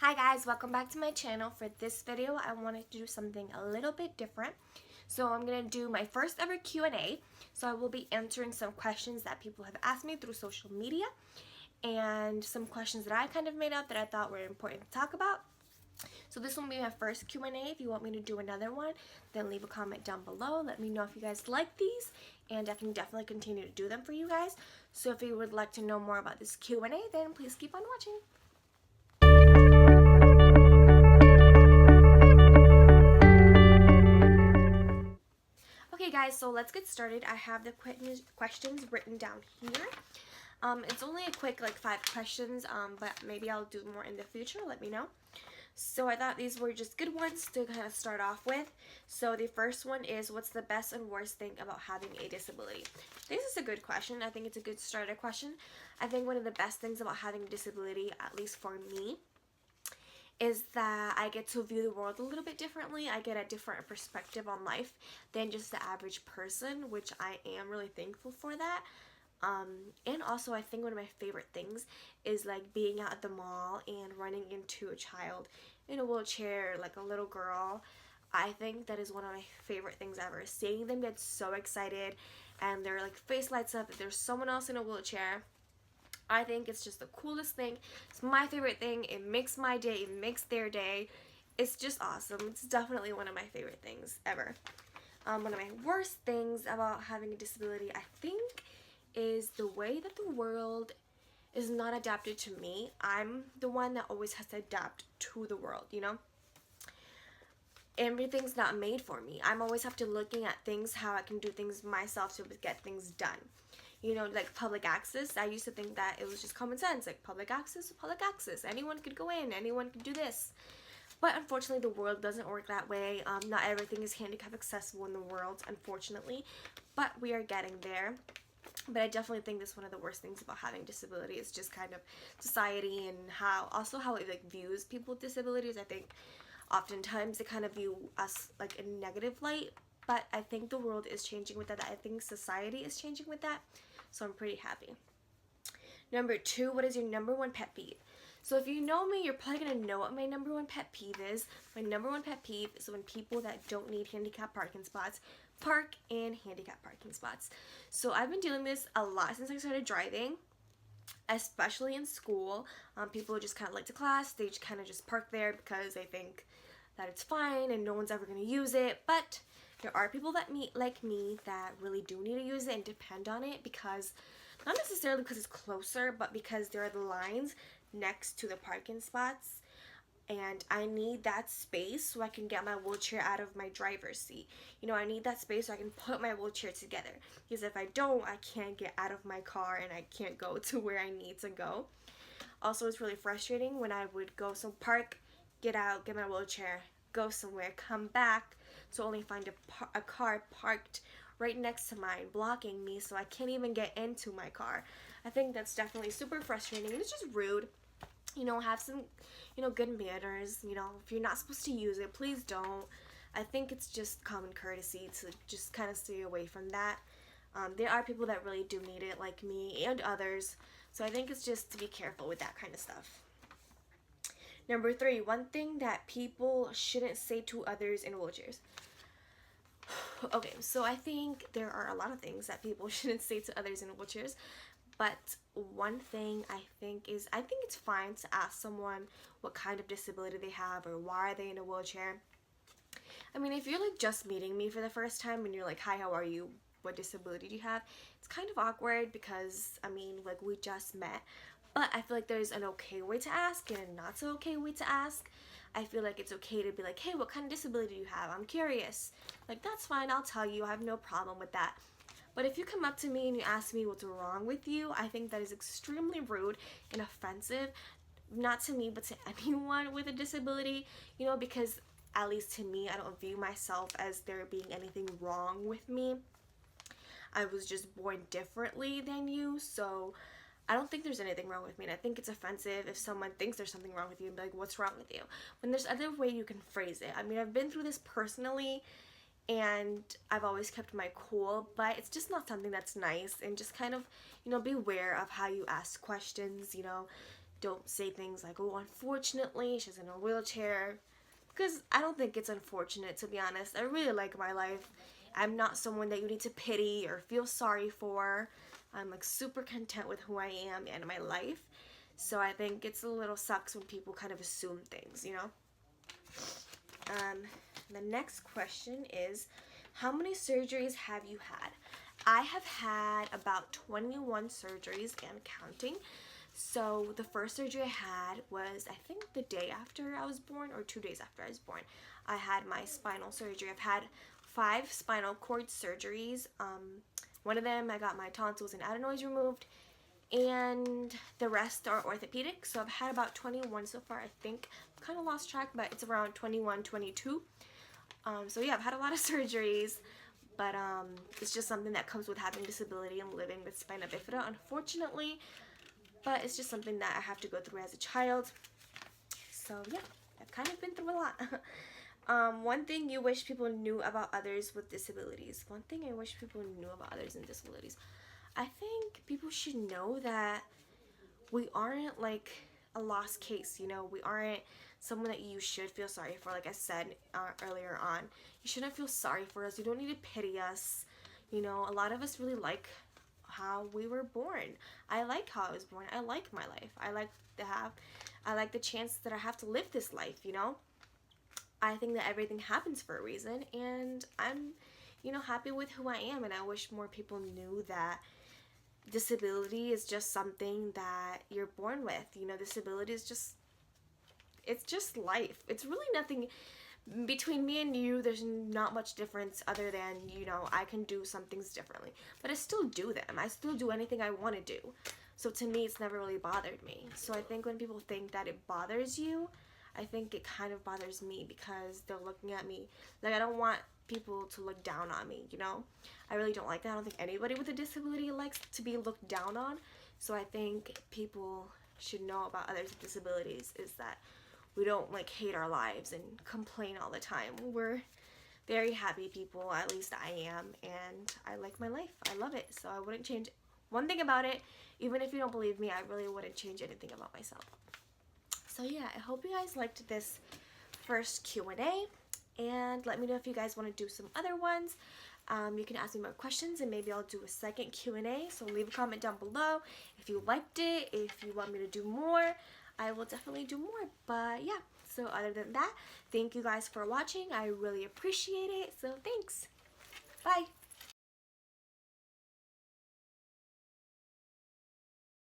Hi guys, welcome back to my channel. For this video, I wanted to do something a little bit different. So I'm going to do my first ever Q&A. So I will be answering some questions that people have asked me through social media and some questions that I kind of made up that I thought were important to talk about. So this will be my first Q&A. If you want me to do another one, then leave a comment down below. Let me know if you guys like these, and I can definitely continue to do them for you guys. So if you would like to know more about this Q&A, then please keep on watching. Okay guys, so let's get started. I have the questions written down here. It's only a quick 5 questions, but maybe I'll do more in the future. Let me know. So I thought these were just good ones to kind of start off with. So the first one is, what's the best and worst thing about having a disability? This is a good question. I think it's a good starter question. I think one of the best things about having a disability, at least for me, is that I get to view the world a little bit differently. I get a different perspective on life than just the average person, which I am really thankful for that. And also I think one of my favorite things is being out at the mall and running into a child in a wheelchair, like a little girl. I think that is one of my favorite things ever. Seeing them get so excited and their face lights up that there's someone else in a wheelchair. I think it's just the coolest thing. It's my favorite thing. It makes my day. It makes their day. It's just awesome. It's definitely one of my favorite things ever. One of my worst things about having a disability, I think, is the way that the world is not adapted to me. I'm the one that always has to adapt to the world, you know? Everything's not made for me. I'm always have to looking at things, how I can do things myself to get things done. You know, like public access, I used to think that it was just common sense, like public access, anyone could go in, anyone could do this. But unfortunately the world doesn't work that way. Not everything is handicap accessible in the world, unfortunately, but we are getting there. But I definitely think that's one of the worst things about having disability. It's just kind of society and how it views people with disabilities. I think oftentimes they kind of view us in a negative light, but I think the world is changing with that. I think society is changing with that, so I'm pretty happy. Number 2, what is your number 1 pet peeve? So if you know me, you're probably going to know what my number 1 pet peeve is. My number 1 pet peeve is when people that don't need handicap parking spots park in handicap parking spots. So I've been dealing with this a lot since I started driving, especially in school. People just kind of to class. They just kind of just park there because they think that it's fine and no one's ever going to use it. But there are people that like me that really do need to use it and depend on it, because not necessarily because it's closer, but because there are the lines next to the parking spots, and I need that space so I can get my wheelchair out of my driver's seat. You know, I need that space so I can put my wheelchair together, because if I don't, I can't get out of my car and I can't go to where I need to go. Also, it's really frustrating when I would go park, get out, get my wheelchair, go somewhere, come back to only find a car parked right next to mine, blocking me, so I can't even get into my car. I think that's definitely super frustrating. It's just rude. You know, have some, good manners. You know, if you're not supposed to use it, please don't. I think it's just common courtesy to just kind of stay away from that. There are people that really do need it, like me and others, so I think it's just to be careful with that kind of stuff. Number 3, one thing that people shouldn't say to others in wheelchairs. Okay, so I think there are a lot of things that people shouldn't say to others in wheelchairs, but one thing I think it's fine to ask someone what kind of disability they have or why are they in a wheelchair. I mean, if you're just meeting me for the first time and you're like, hi, how are you? What disability do you have? It's kind of awkward because, I mean, we just met. But I feel like there's an okay way to ask and a not so okay way to ask. I feel like it's okay to be like, hey, what kind of disability do you have? I'm curious. That's fine, I'll tell you. I have no problem with that. But if you come up to me and you ask me what's wrong with you, I think that is extremely rude and offensive. Not to me, but to anyone with a disability, because at least to me, I don't view myself as there being anything wrong with me. I was just born differently than you, so I don't think there's anything wrong with me, and I think it's offensive if someone thinks there's something wrong with you and be like, what's wrong with you? When there's other way you can phrase it. I mean, I've been through this personally, and I've always kept my cool, but it's just not something that's nice, and just kind of, beware of how you ask questions, Don't say things like, oh, unfortunately, she's in a wheelchair. Because I don't think it's unfortunate, to be honest. I really like my life. I'm not someone that you need to pity or feel sorry for. I'm like super content with who I am and my life. So I think it's a little sucks when people kind of assume things, you know? The next question is, how many surgeries have you had? I have had about 21 surgeries and counting. So the first surgery I had was, I think, the day after I was born or 2 days after I was born. I had my spinal surgery. I've had 5 spinal cord surgeries. One of them, I got my tonsils and adenoids removed, and the rest are orthopedic. So I've had about 21 so far, I think. I've kind of lost track, but it's around 21, 22. So yeah, I've had a lot of surgeries, but it's just something that comes with having a disability and living with spina bifida, unfortunately. But it's just something that I have to go through as a child. So yeah, I've kind of been through a lot. One thing you wish people knew about others with disabilities. One thing I wish people knew about others with disabilities. I think people should know that we aren't like a lost case, you know? We aren't someone that you should feel sorry for. Like I said earlier on, you shouldn't feel sorry for us. You don't need to pity us. You know, a lot of us really like how we were born. I like how I was born. I like my life. I like the chance that I have to live this life, you know? I think that everything happens for a reason, and I'm, you know, happy with who I am, and I wish more people knew that disability is just something that you're born with. You know, disability is just, it's just life. It's really nothing between me and you. There's not much difference other than, you know, I can do some things differently, but I still do them. I still do anything I want to do. So to me, it's never really bothered me. So I think when people think that it bothers you, I think it kind of bothers me, because they're looking at me like, I don't want people to look down on me, you know? I really don't like that. I don't think anybody with a disability likes to be looked down on. So I think people should know about others with disabilities is that we don't like hate our lives and complain all the time. We're very happy people, at least I am, and I like my life. I love it. So I wouldn't change one thing about it. Even if you don't believe me, I really wouldn't change anything about myself. So yeah, I hope you guys liked this first Q&A, and let me know if you guys want to do some other ones. You can ask me more questions, and maybe I'll do a second Q&A. So leave a comment down below if you liked it, if you want me to do more. I will definitely do more. But yeah, so other than that, thank you guys for watching. I really appreciate it. So thanks. Bye.